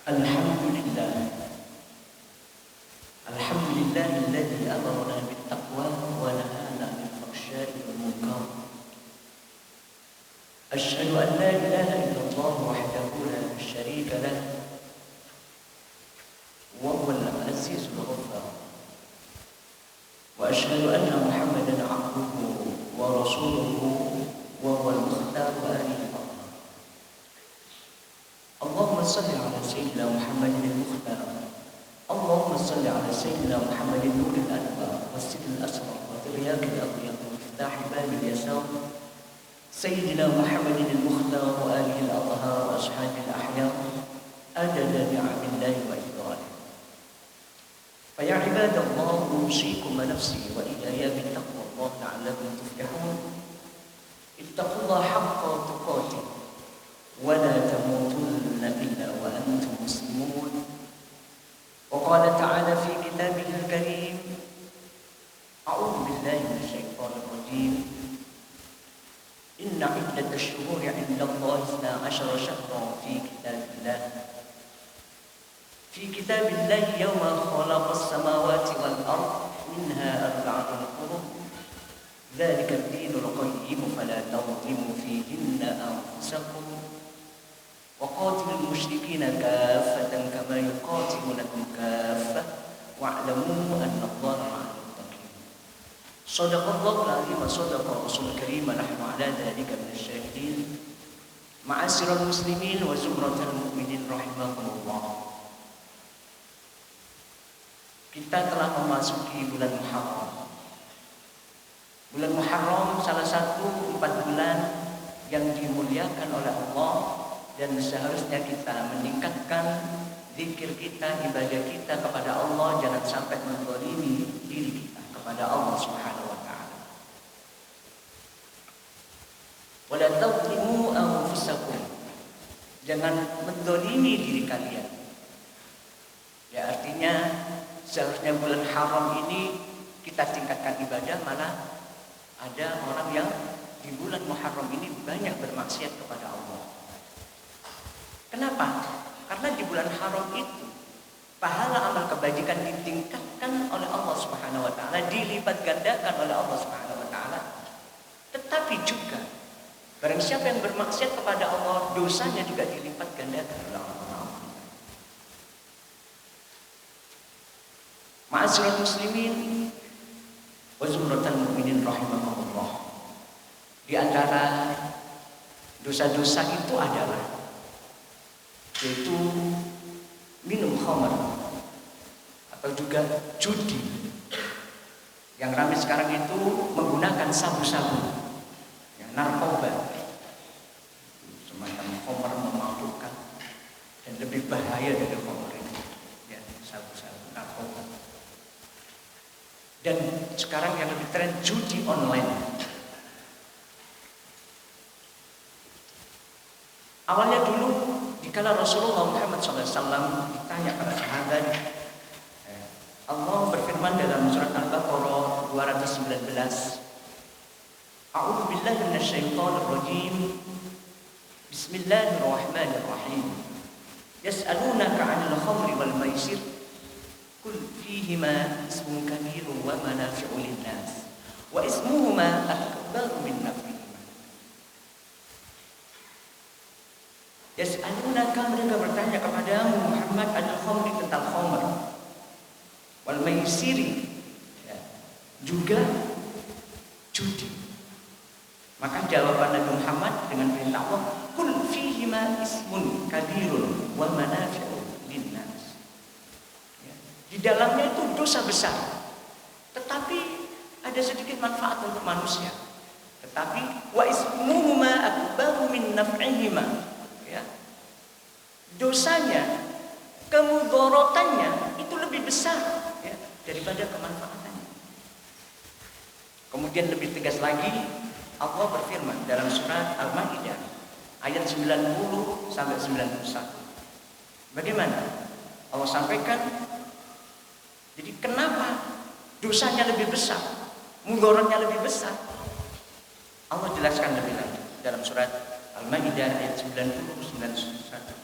Alhamdulillah. Alhamdulillahilladzi amarna bittaqwa wa nahana 'anil fahsya'i wal munkar. Asyhadu an la ilaha illallah wahdahu la syarika lah wa huwal azizul ghaffar. Wa asyhadu anna Muhammadan 'abduhu wa rasuluhu wa huwal mukhtaru alihi. Allahumma salli ala sayyidina Muhammadin al-mukhtar. Allahumma salli ala sayyidina Muhammadin nuril anwar was-sidil asrar wa tiryaqil abyad wa miftahil babil yasar. Sayyidina Muhammadin al-mukhtar wa alihi al-athhar wa ashabil ahyar adada ni'amillahi wa idrarihi. Fa ya ibadallah, usikum wa nafsi wa iyaya bittaqwallah la'allakum tuflihun. Ittaqullaha haqqa tuqatih wa la tamutunna illa wa antum muslimun. Wa qala ta'ala fi kitabihil karim, a'udzu billahi minasyaitonir rajim. Inna iddatash shuhuri 'indallahi 12 syahran fi kitabillahi yawma khalaqas samawati wal ard minha arba'atun hurum. Dzalika ad-dinul qayyim fala tadhlimu fihinna anfusakum. وقاتلوا المشركين كافة كما يقاتلونكم كافة واعلموا أن الله مع المتقين. صدق الله العظيم وصدق رسول الكريم ونحن على ذلك من الشاهدين. معاشر المسلمين وزمرة المؤمنين رحمكم الله. Kita telah memasuki bulan Muharram. Bulan Muharram salah satu 4 bulan yang dimuliakan oleh Allah, dan seharusnya kita meningkatkan zikir kita, ibadah kita kepada Allah, jangan sampai menzalimi diri kita kepada Allah Subhanahu wa taala. Wala tadhlimu anfusakum. Jangan menzalimi diri kalian. Ya, artinya seharusnya bulan haram ini kita tingkatkan ibadah, malah ada orang yang di bulan Muharram ini banyak bermaksiat kepada Allah. Kenapa? Karena di bulan haram itu pahala amal kebajikan ditingkatkan oleh Allah Subhanahu wa taala, dilipat gandakan oleh Allah Subhanahu wa taala. Tetapi juga barang siapa yang bermaksiat kepada Allah, dosanya juga dilipat gandakan oleh Allah. Ma'asyiral muslimin wa zumratal mu'minin rahimahumullah. Di antara dosa-dosa itu adalah yaitu minum khamr atau juga judi. Yang ramai sekarang itu menggunakan sabu-sabu, yang narkoba, semacam khamr memabukkan dan lebih bahaya dari khamr ini, ya, sabu-sabu, narkoba. Dan sekarang yang lebih tren judi online. Awalnya dulu dikala Rasulullah Muhammad SAW ditanya para sahabat, Allah berfirman dalam surat Al-Baqarah 219, A'udzu billahi minasyaitonir rajim. Bismillahirrahmanirrahim. Yas'alunaka 'anil khamri wal maisir qul fihima ismun kabirun wa manafi'u lin-nas wa ismuhuma akbaru min naf'ihima. Yas'alunaka, mereka bertanya kepadamu Muhammad anil khamri, tentang khamr, wal maisiri, ya, juga judi. Maka jawaban Nabi Muhammad dengan perintah Allah, kul fihima ismun kabirun wa manafi'u linnas. Ya, di dalamnya itu dosa besar, tetapi ada sedikit manfaat untuk manusia. Tetapi wa ismuhuma akbaru min naf'ihima. Ya, dosanya, kemudorotannya itu lebih besar, ya, daripada kemanfaatannya. Kemudian lebih tegas lagi Allah berfirman dalam surat Al-Maidah ayat 90 sampai 91. Bagaimana? Allah sampaikan, jadi kenapa dosanya lebih besar, mudorotnya lebih besar? Allah jelaskan lebih lanjut dalam surat Al-Maidah ayat 90-91.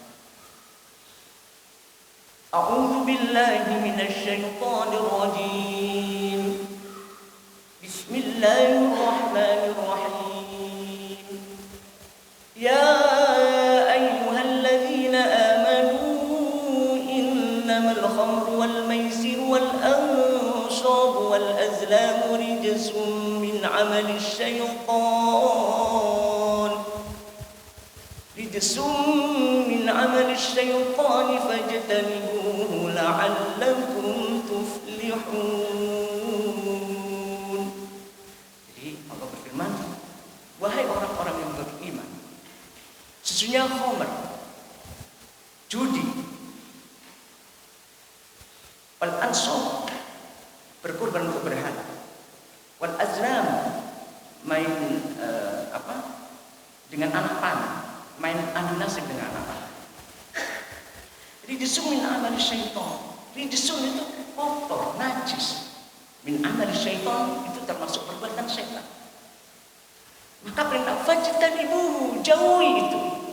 A'udzu billahi minasy syaithanir rajim. Bismillahirrahmanirrahim. Ya ayyuhalladzina amanu innamal khamru wal maisiru wal ansabu wal azlamu rijsun min 'amali syaitan. Rijsun min 'amali syaitan fajtanibuhu la'allakum tuflihun. Jadi Allah berfirman, wahai orang-orang yang beriman, sesungguhnya khamr, judi, wal ansab, berkorban untuk berhala, wal azlam, main dengan anak panah, main adu nasib dengan anak panah. Rijsun min amali syaitan. Rijsun itu kotor, najis. Min amali syaitan itu termasuk perbuatan setan. Maka perintah fajtanibuhu, jauhi itu.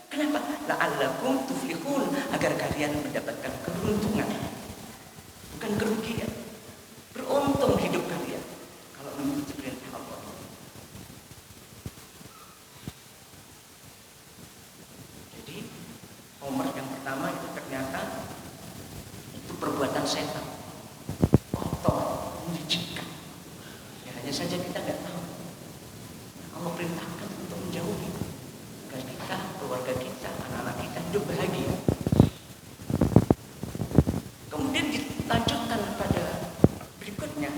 Kenapa? La'allakum tuflihun, agar kalian mendapatkan keberuntungan, bukan kerugian. Beruntung hidup kalian kalau mengikuti perintah Allah. Jadi khamr yang pertama itu ternyata itu perbuatan setan, kotor, menjijikkan. Ya, hanya saja kita nggak tahu. Allah perintahkan untuk menjauhi agar kita, keluarga kita, anak-anak kita hidup bahagia. Kemudian dilanjutkan pada berikutnya,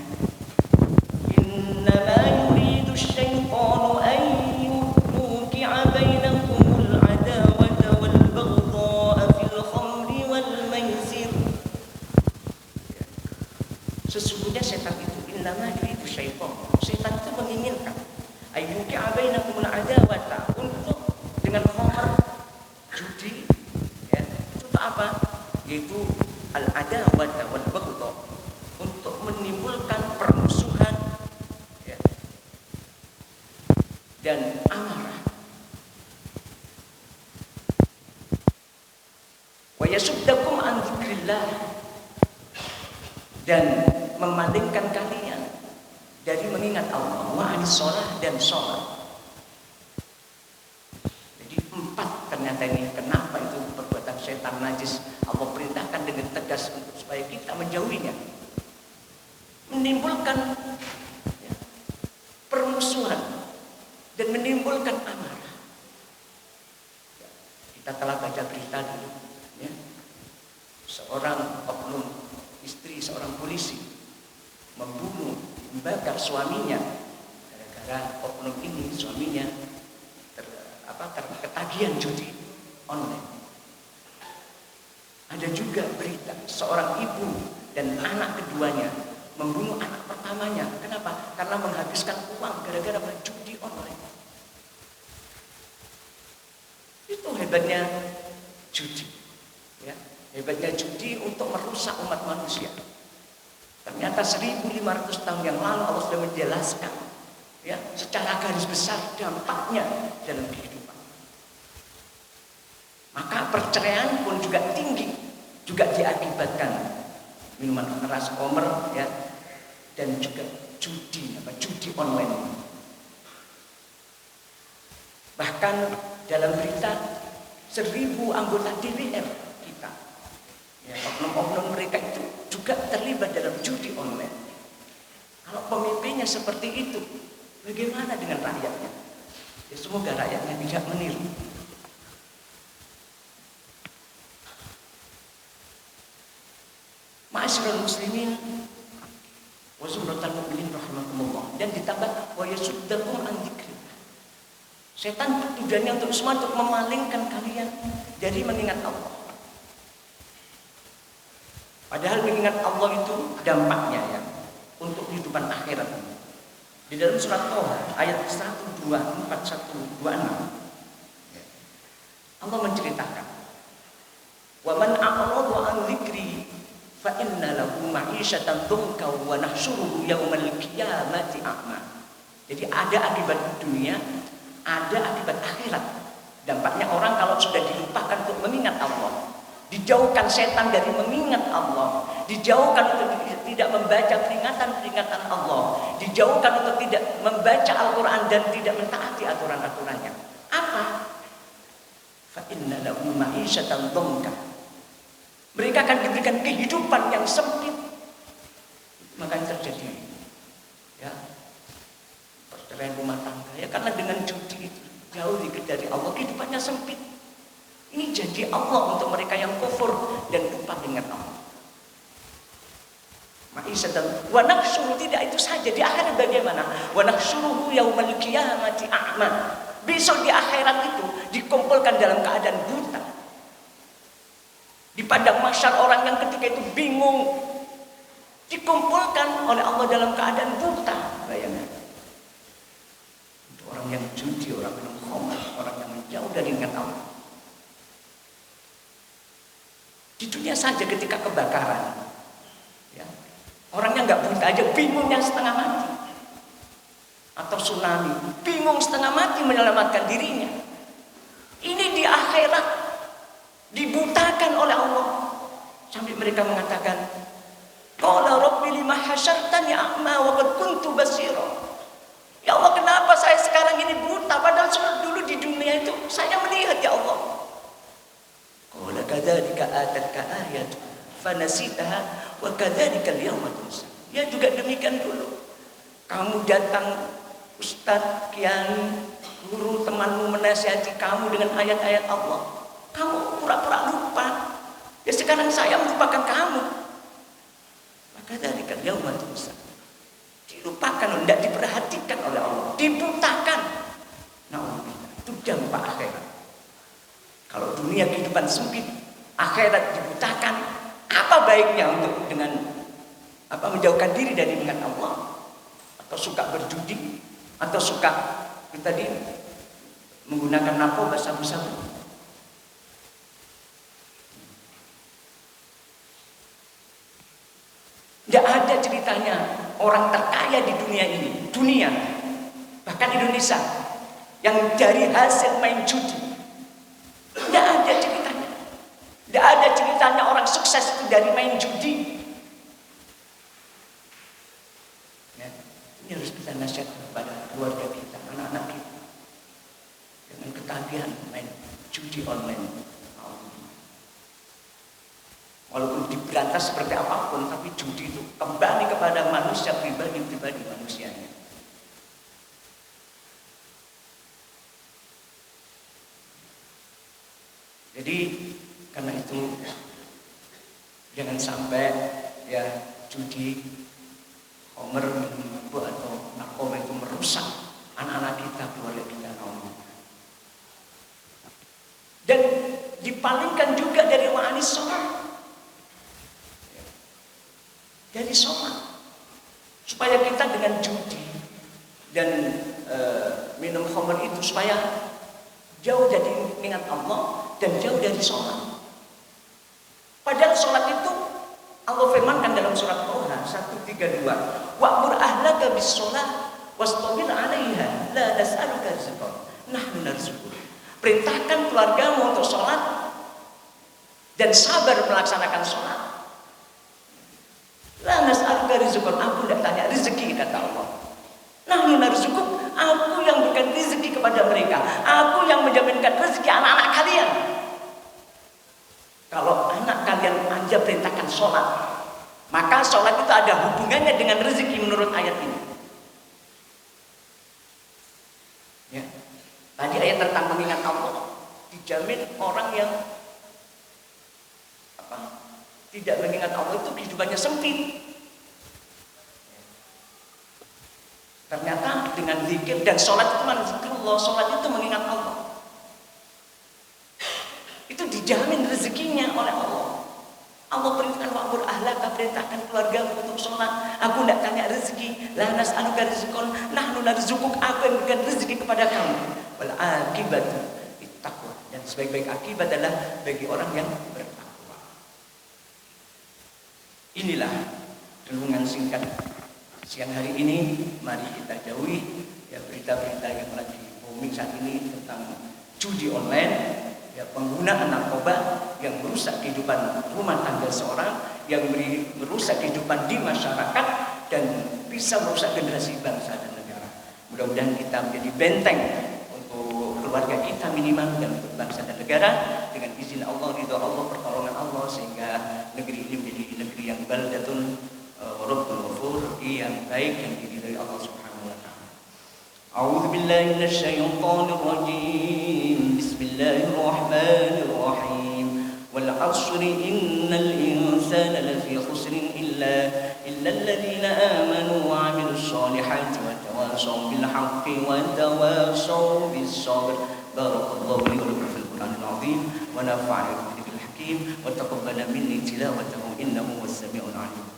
innama yuridu syaitanu an yuqi'a bainakumul adawata wal baghdha'a fil khamri wal maisir. Sesungguhnya setan itu innama yuridu syaitan. Setan itu menginginkan ayyuqi'a bainakumul adawata, untuk dengan khamr, judi, ya, itu apa? Yaitu al-adawata wal baghdha, untuk menimbulkan permusuhan, ya, dan amarah. Wa yasuddakum an dzikrillah, dan memalingkan kalian dari mengingat Allah, wa anis shalah, dan sholat. Jadi 4 ternyata ini. Kenapa itu perbuatan setan najis? Allah perintahkan dengan tegas untuk supaya kita menjauhinya. Menimbulkan, ya, permusuhan dan menimbulkan amarah. Ya, kita telah baca berita dulu, ya, seorang oknum istri seorang polisi membunuh, membakar suaminya gara-gara oknum ini suaminya ketagihan judi online. Ada juga berita seorang ibu dan anak keduanya membunuh anak pertamanya. Kenapa? Karena menghabiskan uang gara-gara berjudi online. Itu hebatnya judi, ya, hebatnya judi untuk merusak umat manusia. Ternyata 1500 tahun yang lalu Allah sudah menjelaskan, ya, secara garis besar dampaknya dalam kehidupan. Maka perceraian pun juga tinggi, juga diakibatkan minuman keras, khamr, ya, dan juga judi online. Bahkan dalam berita 1000 anggota DPR kita, ya, oknum-oknum mereka itu juga terlibat dalam judi online. Kalau pemimpinnya seperti itu, bagaimana dengan rakyatnya? Ya, semoga rakyatnya tidak meniru. Ma'asyiral muslimin wa zumratal mu'minin rahimakumullah, dan ditambah wa yasuddakum an dzikrillah. Setan tujuannya untuk semua, untuk memalingkan kalian dari mengingat Allah. Padahal mengingat Allah itu dampaknya, ya, untuk kehidupan akhirat. Di dalam surat Toha ayat 124-126 Allah menceritakan, wa man a'rada an dzikri fa inna lahu ma'isyatan dhanka wa nahsyuruhu yaumal qiyamati a'ma. Jadi ada akibat dunia, ada akibat akhirat. Dampaknya orang kalau sudah dilupakan untuk mengingat Allah, Dijauhkan setan dari mengingat Allah, dijauhkan untuk tidak membaca peringatan-peringatan Allah, dijauhkan untuk tidak membaca Al-Quran dan tidak mentaati aturan-aturannya. Apa? Fa inna lahu ma'isyatan dhanka. Mereka akan diberikan kehidupan yang sempit. Maka yang terjadi ya perceraian rumah tangga ya karena dengan judi itu jauh dari Allah, kehidupannya sempit. Ini janji Allah untuk mereka yang kufur dan lupa dengan Allah. Ma'isyatan wa nahsyuru, tidak itu saja, di akhirat bagaimana? Wa nahsyuruhu yaumal qiyamati a'ma. Besok di akhirat itu dikumpulkan dalam keadaan buta. Di padang mahsyar orang yang ketika itu bingung dikumpulkan oleh Allah dalam keadaan buta. Bayangkan. Untuk orang yang judi, orang minum khamr, orang yang menjauh dari ingat Allah. Di dunia saja ketika kebakaran, ya, orang yang nggak buta aja bingung yang setengah mati. Atau tsunami, bingung setengah mati menyelamatkan dirinya. Ini di akhirat dibutakan oleh Allah. Sampai mereka mengatakan, qala rabbi lima hasyartani a'ma wa qad kuntu basira. Ya Allah, kenapa saya sekarang ini buta padahal dulu di dunia itu saya melihat ya Allah. Qala kadzalika atatka ayatu fanasitaha wa kadzalika al-yawma tunsa. Ya juga demikian dulu. Kamu datang ustaz, kiai, guru, temanmu menasihati kamu dengan ayat-ayat Allah. Kamu pura-pura lupa. Ya sekarang saya melupakan kamu. Maka dari al-yawma tunsa. Dilupakan, tidak diperhatikan oleh Allah, dibutakan. Nah, itu dampak akhirat. Kalau dunia kehidupan sempit, akhirat dibutakan, apa baiknya untuk dengan menjauhkan diri dari ingat Allah, atau suka berjudi, atau suka tadi menggunakan narkoba, sabu-sabu. Tidak ada ceritanya orang terkaya di dunia bahkan Indonesia yang dari hasil main judi. Tidak ada ceritanya. Tidak ada ceritanya orang sukses itu dari main judi. Ya, ini harus kita nasihatkan kepada keluarga kita, anak-anak kita. Dengan ketagihan main judi online. Walaupun diberantas seperti apapun, tapi judi itu kembali kepada manusia pribadi manusianya. Jadi karena itu jangan sampai ya judi, khamr, atau narkoba itu merusak anak-anak kita, keluarga kita. Dan dipalingkan juga dari wa'anis sholat, dari sholat, supaya kita dengan judi dan minum khamr itu supaya jauh dari ingat Allah dan jauh dari sholat. Padahal sholat itu Allah firmankan dalam surat Toha 132, wa'mur ahlaka bis sholat wastabir 'alaiha la nas'aluka rizqan nahnu narzuquk. Perintahkan keluargamu untuk sholat dan sabar melaksanakan sholat. La nas'aluka rizqan, aku tidak tanya rezeki, kata Allah. Nahnu narzuquk, aku yang berikan rezeki kepada mereka, aku yang menjaminkan rezeki anak-anak kalian. Kalau anak kalian aja perintahkan sholat, maka sholat itu ada hubungannya dengan rezeki menurut ayat ini. Ya. Tadi ayat tentang mengingat Allah, dijamin orang yang tidak mengingat Allah itu kehidupannya sempit. Ternyata dengan zikir dan sholat itu zikrullah, sholat itu mengingat Allah. Itu dijamin rezekinya oleh Allah. Allah perintahkan wa'mur ahlaka, perintahkan keluarga untuk sholat. Aku tidak tanya rezeki. La nas'aluka rizqan nahnu narzuquk, aku yang berikan rezeki kepada kamu. Wal akibatu ittaqwa, dan sebaik-baik akibat adalah bagi orang yang bertakwa. Inilah renungan singkat siang hari ini. Mari kita jauhi ya berita-berita yang lagi booming saat ini tentang judi online. Ya, penggunaan narkoba yang merusak kehidupan rumah tangga seorang, yang merusak kehidupan di masyarakat, dan bisa merusak generasi bangsa dan negara. Mudah-mudahan kita menjadi benteng untuk keluarga kita minimal, dan untuk bangsa dan negara, dengan izin Allah, ridho Allah, pertolongan Allah, sehingga negeri ini menjadi negeri yang baldatun rabbul ghafur, yang baik, yang diridhai Allah Subhanahu wa taala. A'udzu billahi minasyaitonir rajim. Bismillahirrahmanirrahim. Wal 'ashri innal insana lafi khusrin illa alladhina amanu wa 'amilus solihati wa tawashaw bil haqqi wa tawashaw bis sabr. Barakallahu li wa lakum fil Qur'anil 'azim wa nafa'ani bil hakim wa taqabbala minni tilawatahu innahu was sami'ul 'alim.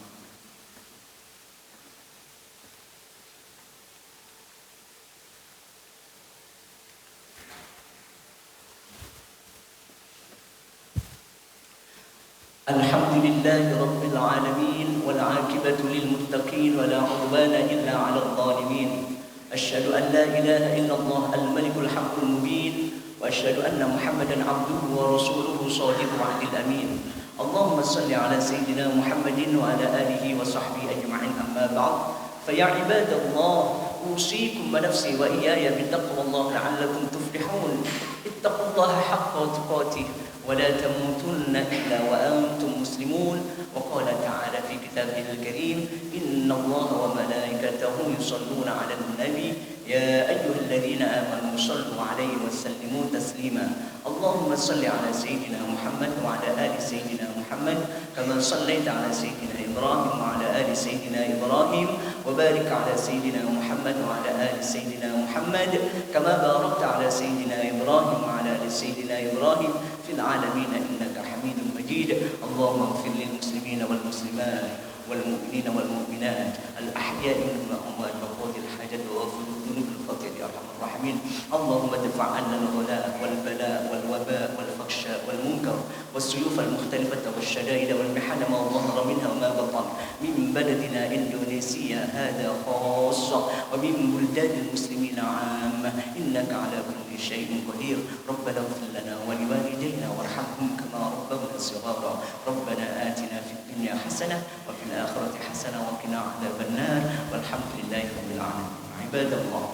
Alhamdulillahi Rabbil Alamin, wal 'aqibatu lil muttaqin, wa la 'udwana illa 'alal zalimin. Asyhadu an la ilaha illallah al-malikul haqqul mubin, wa asyhadu anna Muhammadan 'abduhu wa rasuluhu shadiqul wa'dil amin. Allahumma shalli 'ala sayyidina Muhammadin wa 'ala alihi wa sahbihi ajma'in, amma ba'd. Fa ya ibadallah, usikum wa nafsi wa iyaya bi taqwallahi la'allakum tuflihun. Ittaqullaha haqqa tuqatih ولا تموتن إلا وأنتم مسلمون. وقال تعالى في كتابه الكريم إن الله وملائكته يصلون على النبي يا أيها الذين آمنوا صلوا عليه وسلموا تسليما. اللهم صل على سيدنا محمد وعلى آل سيدنا محمد كما صليت على سيدنا إبراهيم وعلى آل سيدنا إبراهيم، وبارك على سيدنا محمد وعلى آل سيدنا محمد كما باركت على سيدنا إبراهيم وعلى آل سيدنا إبراهيم في العالمين إنك حميد مجيد. اللهم اغفر للمسلمين والمسلمات والمؤمنين والمؤمنات الأحياء منهم والأموات وقضي الحاجات وغفر الذنوب الخطيئة يا أرحم الراحمين. اللهم ادفع عنا الغلاء والبلاء والوباء والفحشاء والمنكر والسيوف المختلفة والشدائد والمحن ما ظهر منها وما بطن من بلدنا إندونيسيا هذا خاصة ومن بلدان المسلمين عامة، إنك على كل شيء قدير. ربنا اغفر لنا ولوالدينا وارحمهم كما ربونا صغارا. ربنا آتنا في الدنيا حسنة وفي الآخرة حسنة وقنا عذاب النار، والحمد لله رب العالمين. عباد الله،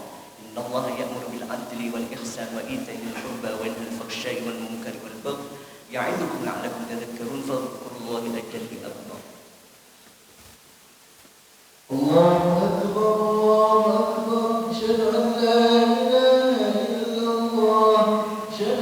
إن الله يأمر بالعدل والإحسان وإيتاء ذي القربى وينهى عن الفحشاء والمنكر والبغي يعظكم لعلكم تذكرون. فاذكروا الله الجل أكبر. الله أكبر الله أكبر. أشهد أن لا إله إلا الله. أشهد